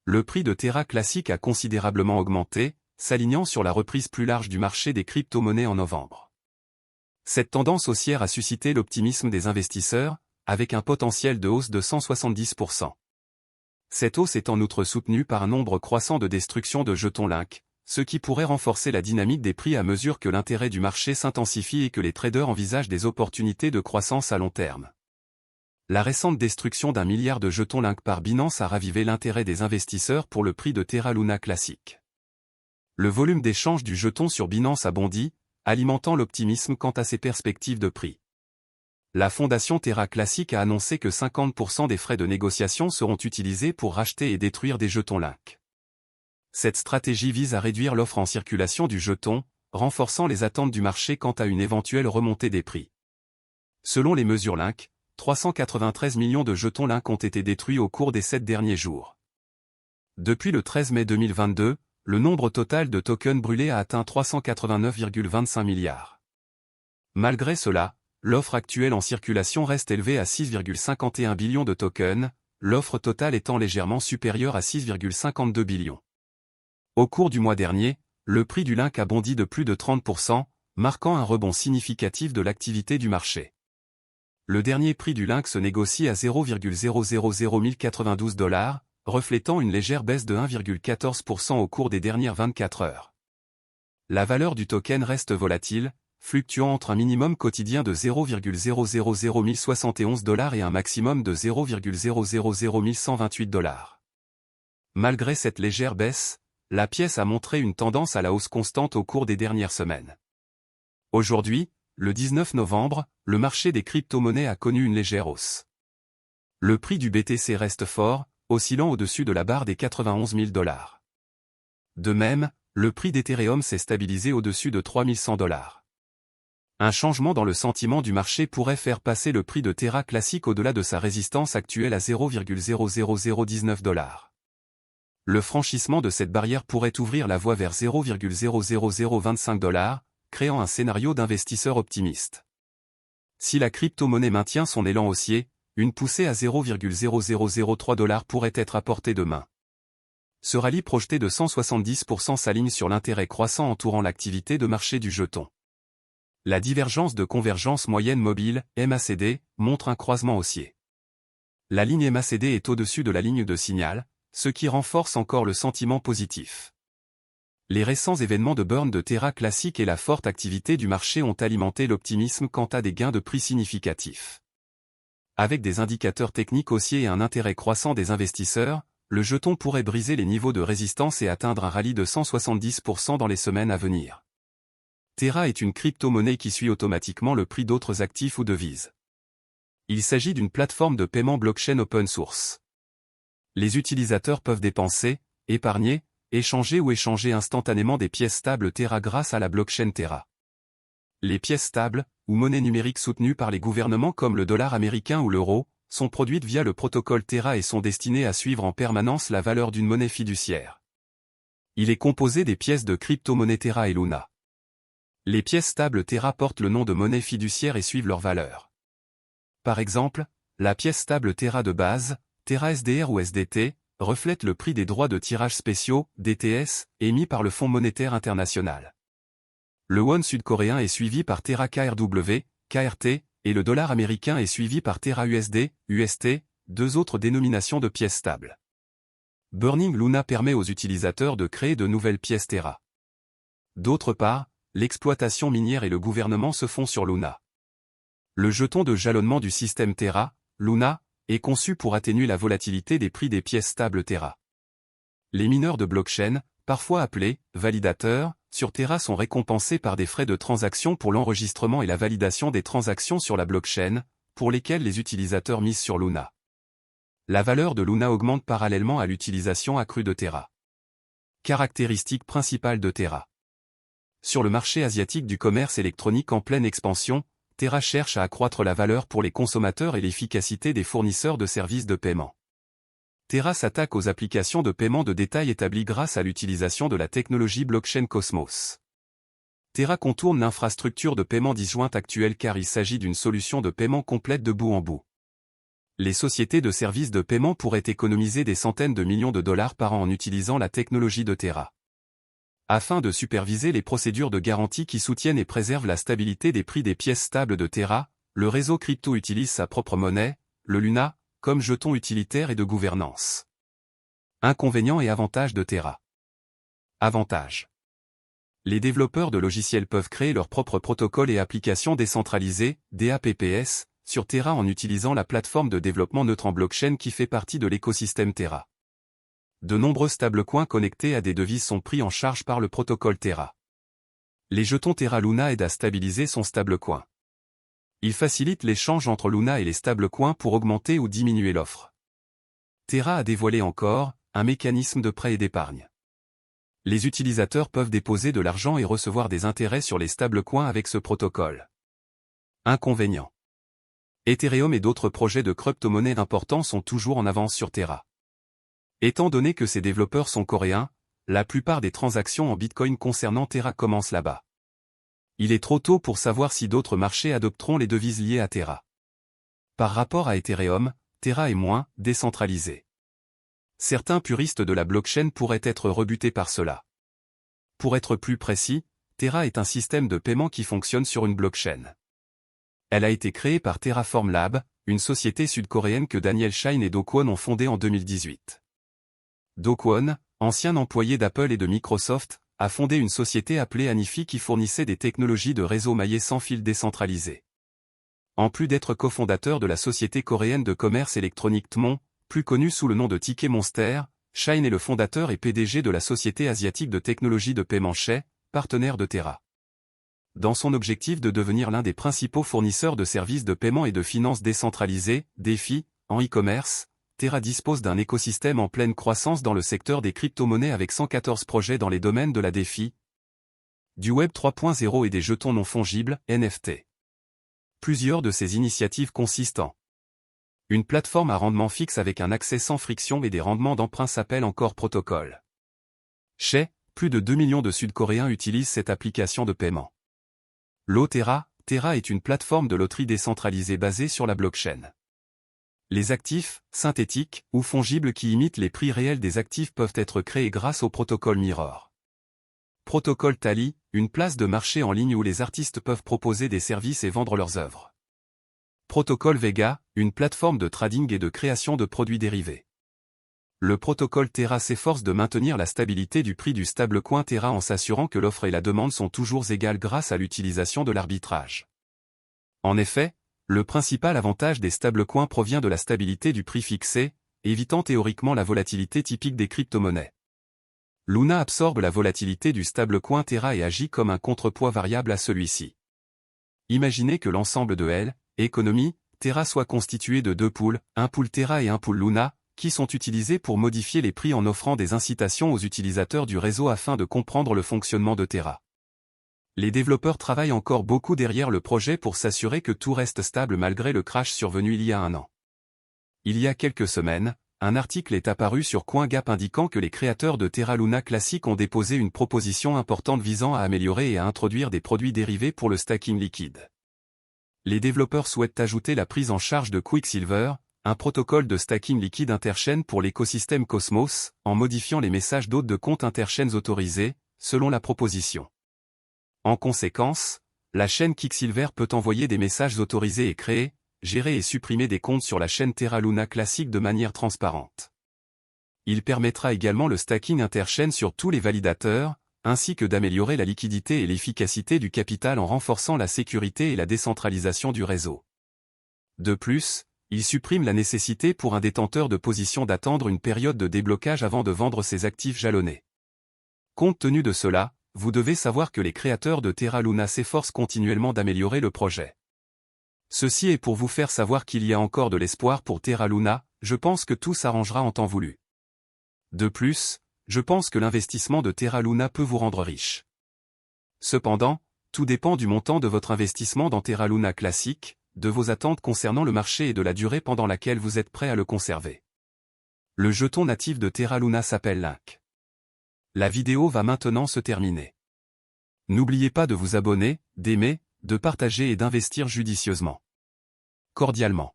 le prix de Terra classique a considérablement augmenté, s'alignant sur la reprise plus large du marché des crypto-monnaies en novembre. Cette tendance haussière a suscité l'optimisme des investisseurs, avec un potentiel de hausse de 170%. Cette hausse est en outre soutenue par un nombre croissant de destructions de jetons Link, ce qui pourrait renforcer la dynamique des prix à mesure que l'intérêt du marché s'intensifie et que les traders envisagent des opportunités de croissance à long terme. La récente destruction d'1 milliard de jetons Link par Binance a ravivé l'intérêt des investisseurs pour le prix de Terra Luna classique. Le volume d'échange du jeton sur Binance a bondi, alimentant l'optimisme quant à ses perspectives de prix. La fondation Terra Classic a annoncé que 50% des frais de négociation seront utilisés pour racheter et détruire des jetons Link. Cette stratégie vise à réduire l'offre en circulation du jeton, renforçant les attentes du marché quant à une éventuelle remontée des prix. Selon les mesures Link, 393 millions de jetons Link ont été détruits au cours des 7 derniers jours. Depuis le 13 mai 2022, le nombre total de tokens brûlés a atteint 389,25 milliards. Malgré cela, l'offre actuelle en circulation reste élevée à 6,51 billions de tokens, l'offre totale étant légèrement supérieure à 6,52 billions. Au cours du mois dernier, le prix du Link a bondi de plus de 30%, marquant un rebond significatif de l'activité du marché. Le dernier prix du Link se négocie à 0,000092 $, reflétant une légère baisse de 1,14% au cours des dernières 24 heures. La valeur du token reste volatile, fluctuant entre un minimum quotidien de 0,000071 $ et un maximum de 0,000128 $. Malgré cette légère baisse, la pièce a montré une tendance à la hausse constante au cours des dernières semaines. Aujourd'hui, le 19 novembre, le marché des crypto-monnaies a connu une légère hausse. Le prix du BTC reste fort, oscillant au-dessus de la barre des 91 000 $. De même, le prix d'Ethereum s'est stabilisé au-dessus de 3100 $. Un changement dans le sentiment du marché pourrait faire passer le prix de Terra classique au-delà de sa résistance actuelle à 0,00019 $. Le franchissement de cette barrière pourrait ouvrir la voie vers 0,00025 $, créant un scénario d'investisseurs optimistes. Si la crypto-monnaie maintient son élan haussier, une poussée à 0,0003 $ pourrait être apportée demain. Ce rallye projeté de 170% s'aligne sur l'intérêt croissant entourant l'activité de marché du jeton. La divergence de convergence moyenne mobile, MACD, montre un croisement haussier. La ligne MACD est au-dessus de la ligne de signal, ce qui renforce encore le sentiment positif. Les récents événements de burn de Terra Classic et la forte activité du marché ont alimenté l'optimisme quant à des gains de prix significatifs. Avec des indicateurs techniques haussiers et un intérêt croissant des investisseurs, le jeton pourrait briser les niveaux de résistance et atteindre un rallye de 170% dans les semaines à venir. Terra est une crypto-monnaie qui suit automatiquement le prix d'autres actifs ou devises. Il s'agit d'une plateforme de paiement blockchain open source. Les utilisateurs peuvent dépenser, épargner, échanger ou échanger instantanément des pièces stables Terra grâce à la blockchain Terra. Les pièces stables, ou monnaies numériques soutenues par les gouvernements comme le dollar américain ou l'euro, sont produites via le protocole Terra et sont destinées à suivre en permanence la valeur d'une monnaie fiduciaire. Il est composé des pièces de crypto-monnaie Terra et Luna. Les pièces stables Terra portent le nom de monnaie fiduciaire et suivent leur valeur. Par exemple, la pièce stable Terra de base, Terra SDR ou SDT, reflète le prix des droits de tirage spéciaux, DTS, émis par le Fonds monétaire international. Le won sud-coréen est suivi par Terra KRW, KRT, et le dollar américain est suivi par Terra USD, UST, deux autres dénominations de pièces stables. Burning Luna permet aux utilisateurs de créer de nouvelles pièces Terra. D'autre part, l'exploitation minière et le gouvernement se font sur Luna. Le jeton de jalonnement du système Terra, Luna, est conçu pour atténuer la volatilité des prix des pièces stables Terra. Les mineurs de blockchain, parfois appelés validateurs, sur Terra sont récompensés par des frais de transaction pour l'enregistrement et la validation des transactions sur la blockchain, pour lesquelles les utilisateurs misent sur Luna. La valeur de Luna augmente parallèlement à l'utilisation accrue de Terra. Caractéristiques principales de Terra. Sur le marché asiatique du commerce électronique en pleine expansion, Terra cherche à accroître la valeur pour les consommateurs et l'efficacité des fournisseurs de services de paiement. Terra s'attaque aux applications de paiement de détail établies grâce à l'utilisation de la technologie blockchain Cosmos. Terra contourne l'infrastructure de paiement disjointe actuelle car il s'agit d'une solution de paiement complète de bout en bout. Les sociétés de services de paiement pourraient économiser des centaines de millions de dollars par an en utilisant la technologie de Terra. Afin de superviser les procédures de garantie qui soutiennent et préservent la stabilité des prix des pièces stables de Terra, le réseau crypto utilise sa propre monnaie, le Luna, comme jeton utilitaire et de gouvernance. Inconvénients et avantages de Terra. Avantages. Les développeurs de logiciels peuvent créer leurs propres protocoles et applications décentralisées, DApps, sur Terra en utilisant la plateforme de développement neutre en blockchain qui fait partie de l'écosystème Terra. De nombreux stablecoins connectés à des devises sont pris en charge par le protocole Terra. Les jetons Terra Luna aident à stabiliser son stablecoin. Ils facilitent l'échange entre Luna et les stablecoins pour augmenter ou diminuer l'offre. Terra a dévoilé encore un mécanisme de prêt et d'épargne. Les utilisateurs peuvent déposer de l'argent et recevoir des intérêts sur les stablecoins avec ce protocole. Inconvénients. Ethereum et d'autres projets de crypto-monnaie importants sont toujours en avance sur Terra. Étant donné que ces développeurs sont coréens, la plupart des transactions en Bitcoin concernant Terra commencent là-bas. Il est trop tôt pour savoir si d'autres marchés adopteront les devises liées à Terra. Par rapport à Ethereum, Terra est moins décentralisé. Certains puristes de la blockchain pourraient être rebutés par cela. Pour être plus précis, Terra est un système de paiement qui fonctionne sur une blockchain. Elle a été créée par Terraform Lab, une société sud-coréenne que Daniel Shine et Do Kwon ont fondée en 2018. Do Kwon, ancien employé d'Apple et de Microsoft, a fondé une société appelée Anifi qui fournissait des technologies de réseau maillé sans fil décentralisé. En plus d'être cofondateur de la société coréenne de commerce électronique Tmon, plus connue sous le nom de Ticket Monster, Shine est le fondateur et PDG de la société asiatique de technologie de paiement Shay, partenaire de Terra. Dans son objectif de devenir l'un des principaux fournisseurs de services de paiement et de finances décentralisées, DeFi, en e-commerce, Terra dispose d'un écosystème en pleine croissance dans le secteur des crypto-monnaies avec 114 projets dans les domaines de la DeFi, du Web 3.0 et des jetons non fongibles, NFT. Plusieurs de ces initiatives consistent en une plateforme à rendement fixe avec un accès sans friction et des rendements d'emprunt s'appelle encore Protocol. Shay, plus de 2 millions de Sud-Coréens utilisent cette application de paiement. Terra est une plateforme de loterie décentralisée basée sur la blockchain. Les actifs, synthétiques ou fongibles qui imitent les prix réels des actifs peuvent être créés grâce au protocole Mirror. Protocole Tally, une place de marché en ligne où les artistes peuvent proposer des services et vendre leurs œuvres. Protocole Vega, une plateforme de trading et de création de produits dérivés. Le protocole Terra s'efforce de maintenir la stabilité du prix du stablecoin Terra en s'assurant que l'offre et la demande sont toujours égales grâce à l'utilisation de l'arbitrage. En effet, le principal avantage des stablecoins provient de la stabilité du prix fixé, évitant théoriquement la volatilité typique des crypto-monnaies. Luna absorbe la volatilité du stablecoin Terra et agit comme un contrepoids variable à celui-ci. Imaginez que l'ensemble de L, économie, Terra soit constitué de deux pools, un pool Terra et un pool Luna, qui sont utilisés pour modifier les prix en offrant des incitations aux utilisateurs du réseau afin de comprendre le fonctionnement de Terra. Les développeurs travaillent encore beaucoup derrière le projet pour s'assurer que tout reste stable malgré le crash survenu il y a un an. Il y a quelques semaines, un article est apparu sur CoinGap indiquant que les créateurs de Terra Luna Classic ont déposé une proposition importante visant à améliorer et à introduire des produits dérivés pour le stacking liquide. Les développeurs souhaitent ajouter la prise en charge de Quicksilver, un protocole de stacking liquide interchain pour l'écosystème Cosmos, en modifiant les messages d'hôtes de comptes interchains autorisés, selon la proposition. En conséquence, la chaîne Quicksilver peut envoyer des messages autorisés et créer, gérer et supprimer des comptes sur la chaîne Terra Luna Classic de manière transparente. Il permettra également le stacking interchain sur tous les validateurs, ainsi que d'améliorer la liquidité et l'efficacité du capital en renforçant la sécurité et la décentralisation du réseau. De plus, il supprime la nécessité pour un détenteur de position d'attendre une période de déblocage avant de vendre ses actifs jalonnés. Compte tenu de cela, vous devez savoir que les créateurs de Terra Luna s'efforcent continuellement d'améliorer le projet. Ceci est pour vous faire savoir qu'il y a encore de l'espoir pour Terra Luna, je pense que tout s'arrangera en temps voulu. De plus, je pense que l'investissement de Terra Luna peut vous rendre riche. Cependant, tout dépend du montant de votre investissement dans Terra Luna Classic, de vos attentes concernant le marché et de la durée pendant laquelle vous êtes prêt à le conserver. Le jeton natif de Terra Luna s'appelle Link. La vidéo va maintenant se terminer. N'oubliez pas de vous abonner, d'aimer, de partager et d'investir judicieusement. Cordialement.